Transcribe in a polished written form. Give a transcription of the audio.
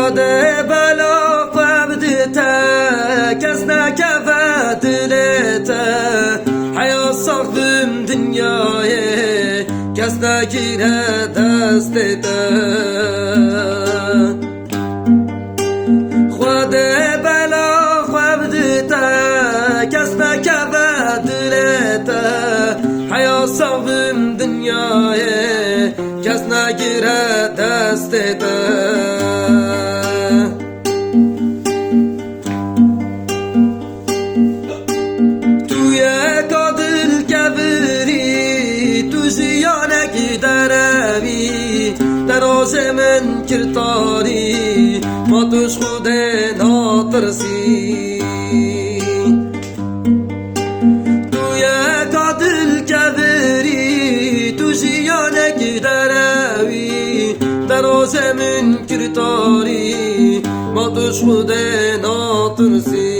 خود بلا قبضته کس نکفت دلته حیا ساختم دنیای کس نگیره دستته خود بلا قبضته کس نکفت دلته حیا ساختم دنیای کس نگیره دستته توی کادل کبری تو زیانکی دروی دراز من کرتاری ما توش خود ناترسی توی کادل کبری تو زیانکی دروی دراز من کرتاری ما توش خود ناترسی